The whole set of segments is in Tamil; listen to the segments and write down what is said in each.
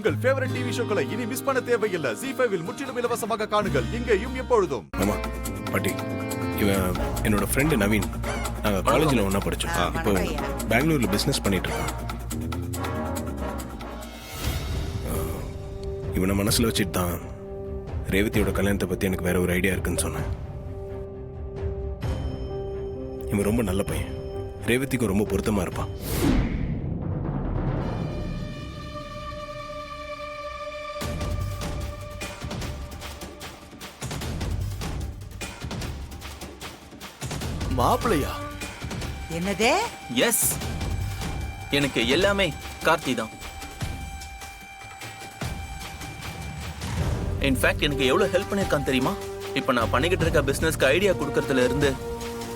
உங்கள் ஃபேவரட் டிவி ஷோக்களை இனி மிஸ் பண்ண தேவையில்லை. ZEE5 இல் முற்றிலும் இலவசமாக காணுங்கள், இங்கேயும் எப்பொழுதும். ஆமா பாட்டி, இவன் என்னோட ஃப்ரெண்டு நவீன். நாங்கள் காலேஜில் ஒன்றா படித்தோம். இப்போ பெங்களூர்ல பிஸ்னஸ் பண்ணிட்டு இருக்கோம். இவனை மனசில் வச்சுட்டு தான் ரேவதியோட கல்யாணத்தை பற்றி எனக்கு வேற ஒரு ஐடியா இருக்குன்னு சொன்னேன். இவன் ரொம்ப நல்ல பையன், ரேவதிக்கும் ரொம்ப பொருத்தமாக இருப்பான். மாப்பிளையா? என்னதே? எஸ், எனக்கு எல்லாமே கார்த்தி தான். இன்ஃபேக்ட் எனக்கு எவ்வளவு ஹெல்ப் பண்ணிருக்கான் தெரியுமா? இப்ப நான் பண்ணிக்கிட்டு இருக்க பிசினஸ்க்கு ஐடியா கொடுக்கறதுல இருந்து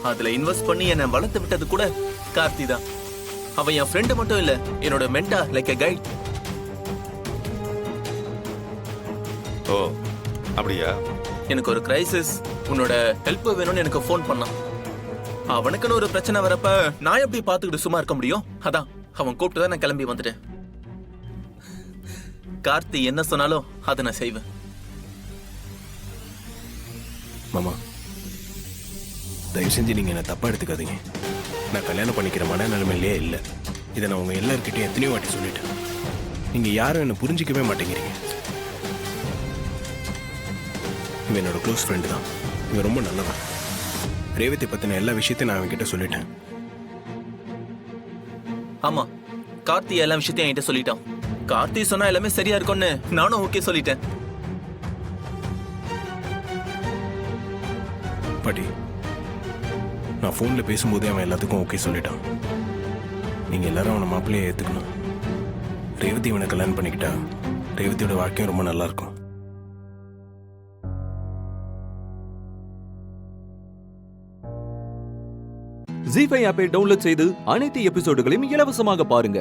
அதுல இன்வெஸ்ட் பண்ணி என்னை வளர்த்து விட்டது கூட கார்த்தி தான். அவன் என் ஃப்ரெண்டு மட்டும் இல்ல, என்னோட மென்டார், லைக் எ கைட். ஓ அப்படியா? எனக்கு ஒரு கிரைசிஸ், உன்னோட ஹெல்ப் வேணும்னு எனக்கு ஃபோன் பண்ணான். அவனுக்குன்னு ஒரு பிரச்சனை வரப்ப நான் எப்படி பாத்துக்கிட்டு சும்மா இருக்க முடியும்? அதான் அவன் கூப்பிட்டு தான் நான் கிளம்பி வந்துட்டேன். கார்த்தி என்ன சொன்னாலும் அதை நான் செய்வேன். மாமா, தயவு செஞ்சு நீங்கள் என்னை தப்பாக எடுத்துக்காதீங்க. நான் கல்யாணம் பண்ணிக்கிற மனநிலைமையிலே இல்லை. இதை நான் உங்கள் எல்லாருக்கிட்டையும் எத்தனையோ வாட்டி சொல்லிட்டேன். நீங்கள் யாரும் என்னை புரிஞ்சிக்கவே மாட்டேங்கிறீங்க. இவன் என்னோட க்ளோஸ் ஃப்ரெண்டு தான். இவன் ரொம்ப நல்லவன். ரேவதி பற்றின எல்லா விஷயத்தையும் நான் அவன்கிட்ட சொல்லிட்டேன். ஆமா, கார்த்தி எல்லா விஷயத்தையும் என்கிட்ட சொல்லிட்டான். கார்த்தி சொன்னா எல்லாமே சரியா இருக்கும்னு நானும் ஓகே சொல்லிட்டேன். பாட்டி, நான் ஃபோனில் பேசும்போதே அவன் எல்லாத்துக்கும் ஓகே சொல்லிட்டான். நீங்கள் எல்லாரும் அவனை மாப்பிள்ளையை ஏற்றுக்கணும். ரேவதி இவனை கல்யாணம் பண்ணிக்கிட்டா ரேவதியோட வாழ்க்கையும் ரொம்ப நல்லாயிருக்கும். ZEE5 ஆப்பை டவுன்லோட் செய்து அனைத்து எபிசோடுகளையும் இலவசமாக பாருங்க.